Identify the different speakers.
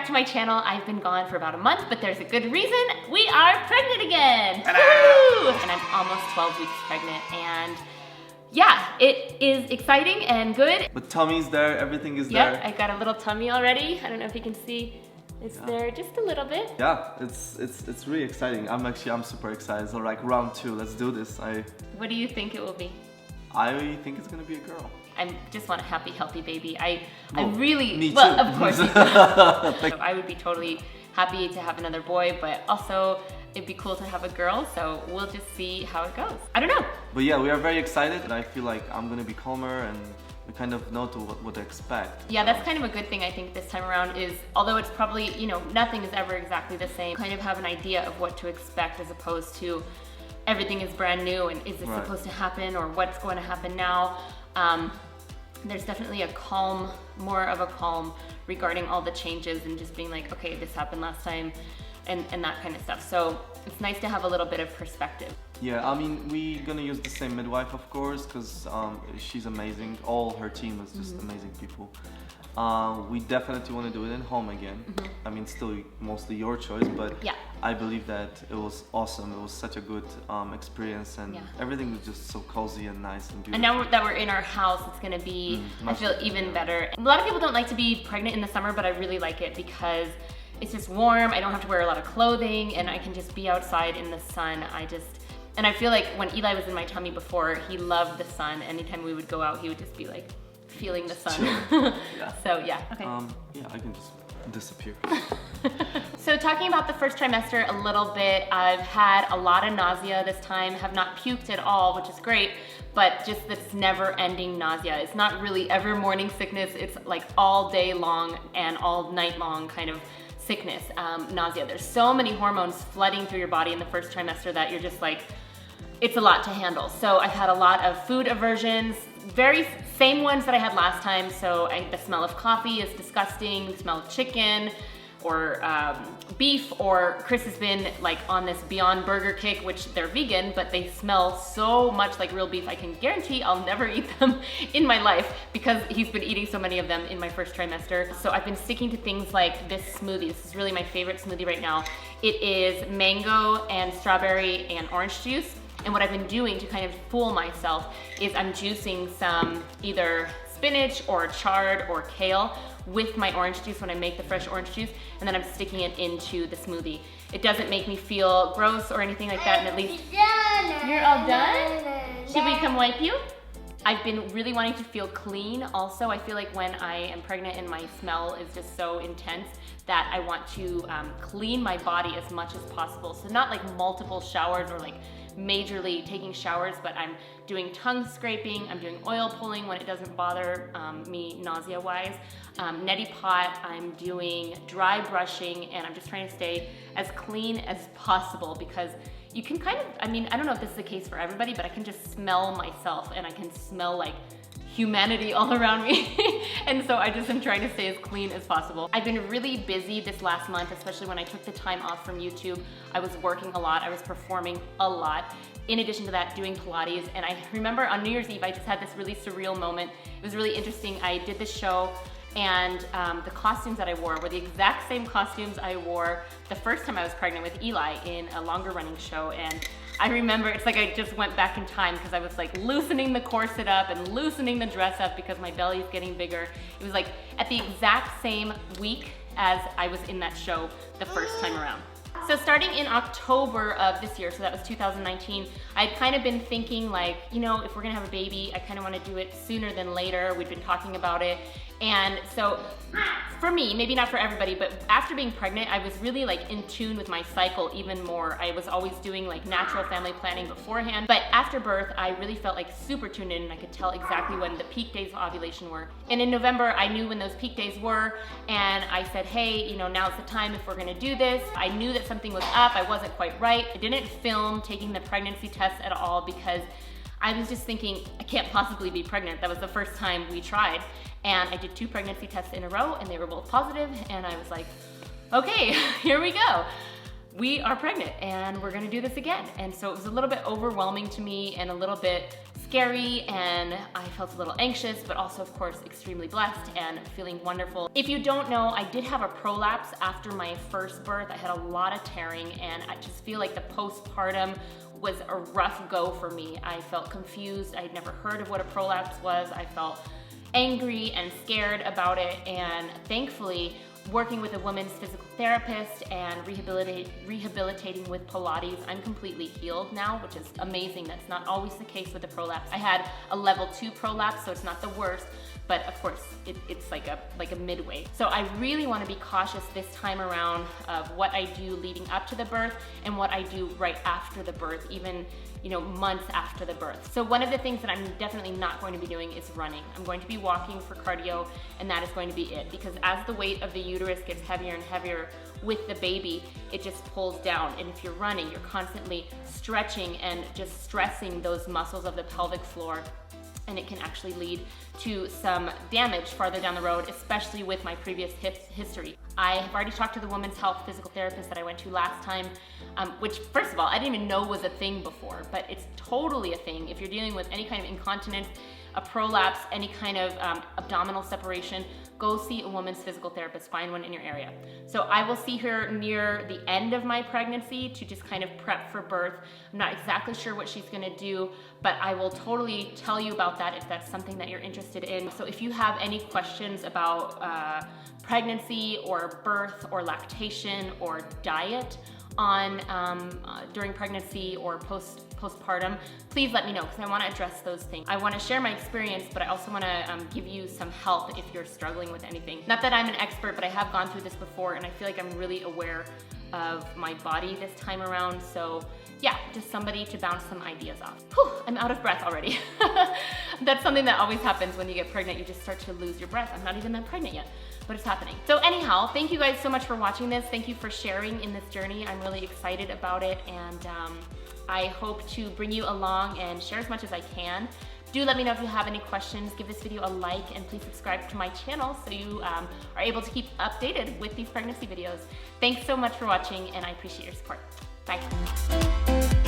Speaker 1: back to my channel. I've been gone for about a month, but there's a good reason. We are pregnant again. Woo! And I'm almost 12 weeks pregnant, and yeah, it is exciting and good.
Speaker 2: The tummy's there, everything is
Speaker 1: there.
Speaker 2: there.
Speaker 1: I got a little tummy already. I don't know if you can see. It's there just a little bit.
Speaker 2: Yeah, it's really exciting. I'm super excited. So like round 2, let's do this.
Speaker 1: What do you think it will be?
Speaker 2: I think it's gonna be a girl.
Speaker 1: I just want a happy, healthy baby. I
Speaker 2: really, me
Speaker 1: well,
Speaker 2: too.
Speaker 1: Of course. So I would be totally happy to have another boy, but also it'd be cool to have a girl. So we'll just see how it goes. I don't know.
Speaker 2: But yeah, we are very excited, and I feel like I'm gonna be calmer, and we kind of know what to expect.
Speaker 1: Yeah, that's kind of a good thing I think this time around is, although it's probably, you know, nothing is ever exactly the same, kind of have an idea of what to expect as opposed to everything is brand new and is this supposed to happen or what's going to happen now. There's definitely more of a calm regarding all the changes and just being like, okay, this happened last time and that kind of stuff. So it's nice to have a little bit of perspective.
Speaker 2: Yeah, I mean, we're gonna use the same midwife, of course, because she's amazing. All her team is just amazing people. We definitely want to do it in home again. I mean, still mostly your choice, but yeah, I believe that it was awesome. It was such a good experience, and everything was just so cozy and nice and beautiful.
Speaker 1: And now that we're in our house, it's gonna be, I feel even better. A lot of people don't like to be pregnant in the summer, but I really like it because it's just warm. I don't have to wear a lot of clothing, and I can just be outside in the sun. And I feel like when Eli was in my tummy before, he loved the sun. Anytime we would go out, he would just be like feeling the sun. Yeah. So yeah, okay.
Speaker 2: Yeah, I can just disappear.
Speaker 1: So talking about the first trimester a little bit, I've had a lot of nausea this time, have not puked at all, which is great, but just this never ending nausea. It's not really ever morning sickness, it's like all day long and all night long kind of sickness, nausea. There's so many hormones flooding through your body in the first trimester that you're just like, it's a lot to handle. So I've had a lot of food aversions, very same ones that I had last time. So the smell of coffee is disgusting, the smell of chicken or beef, or Chris has been like on this Beyond Burger kick, which they're vegan, but they smell so much like real beef. I can guarantee I'll never eat them in my life because he's been eating so many of them in my first trimester. So I've been sticking to things like this smoothie. This is really my favorite smoothie right now. It is mango and strawberry and orange juice. And what I've been doing to kind of fool myself is I'm juicing some either spinach or chard or kale with my orange juice when I make the fresh orange juice, and then I'm sticking it into the smoothie. It doesn't make me feel gross or anything like that, and at least you're all done? Should we come wipe you? I've been really wanting to feel clean also. I feel like when I am pregnant and my smell is just so intense that I want to clean my body as much as possible. So not like multiple showers or like majorly taking showers, but I'm doing tongue scraping, I'm doing oil pulling when it doesn't bother me nausea-wise. Neti pot, I'm doing dry brushing, and I'm just trying to stay as clean as possible because you can kind of, I mean, I don't know if this is the case for everybody, but I can just smell myself and I can smell like humanity all around me. And so I just am trying to stay as clean as possible. I've been really busy this last month, especially when I took the time off from YouTube. I was working a lot, I was performing a lot. In addition to that, doing Pilates. And I remember on New Year's Eve, I just had this really surreal moment. It was really interesting. I did this show, and the costumes that I wore were the exact same costumes I wore the first time I was pregnant with Eli in a longer running show. And I remember, it's like I just went back in time because I was like loosening the corset up and loosening the dress up because my belly is getting bigger. It was like at the exact same week as I was in that show the first time around. So starting in October of this year, so that was 2019, I'd kind of been thinking like, you know, if we're gonna have a baby, I kind of want to do it sooner than later. We'd been talking about it. And so for me, maybe not for everybody, but after being pregnant, I was really like in tune with my cycle even more. I was always doing like natural family planning beforehand, but after birth, I really felt like super tuned in and I could tell exactly when the peak days of ovulation were. And in November, I knew when those peak days were, and I said, hey, you know, now's the time if we're gonna do this. I knew that something was up, I wasn't quite right. I didn't film taking the pregnancy test at all because I was just thinking, I can't possibly be pregnant. That was the first time we tried. And I did 2 pregnancy tests in a row and they were both positive. And I was like, okay, here we go. we are pregnant and we're gonna do this again. And so it was a little bit overwhelming to me and a little bit scary, and I felt a little anxious, but also of course extremely blessed and feeling wonderful. If you don't know, I did have a prolapse after my first birth. I had a lot of tearing, and I just feel like the postpartum was a rough go for me. I felt confused. I had never heard of what a prolapse was. I felt angry and scared about it, and thankfully working with a women's physical therapist and rehabilitating with Pilates, I'm completely healed now, which is amazing. That's not always the case with a prolapse. I had a level 2 prolapse, so it's not the worst, but of course it's like a midway. So I really want to be cautious this time around of what I do leading up to the birth and what I do right after the birth, even months after the birth. So one of the things that I'm definitely not going to be doing is running. I'm going to be walking for cardio, and that is going to be it, because as the weight of the uterus gets heavier and heavier with the baby, it just pulls down. And if you're running, you're constantly stretching and just stressing those muscles of the pelvic floor, and it can actually lead to some damage farther down the road, especially with my previous history. I have already talked to the women's health physical therapist that I went to last time, which first of all, I didn't even know was a thing before, but it's totally a thing. If you're dealing with any kind of incontinence, a prolapse, any kind of abdominal separation, go see a woman's physical therapist, find one in your area. So I will see her near the end of my pregnancy to just kind of prep for birth. I'm not exactly sure what she's gonna do, but I will totally tell you about that if that's something that you're interested in. So if you have any questions about pregnancy or birth or lactation or diet on during pregnancy or postpartum, please let me know, because I want to address those things. I want to share my experience, but I also want to give you some help if you're struggling with anything. Not that I'm an expert, but I have gone through this before, and I feel like I'm really aware of my body this time around. So yeah, just somebody to bounce some ideas off. Whew, I'm out of breath already. That's something that always happens when you get pregnant. You just start to lose your breath. I'm not even that pregnant yet, but it's happening. So anyhow, thank you guys so much for watching this. Thank you for sharing in this journey. I'm really excited about it, and I hope to bring you along and share as much as I can. Do let me know if you have any questions. Give this video a like, and please subscribe to my channel so you are able to keep updated with these pregnancy videos. Thanks so much for watching, and I appreciate your support. Bye.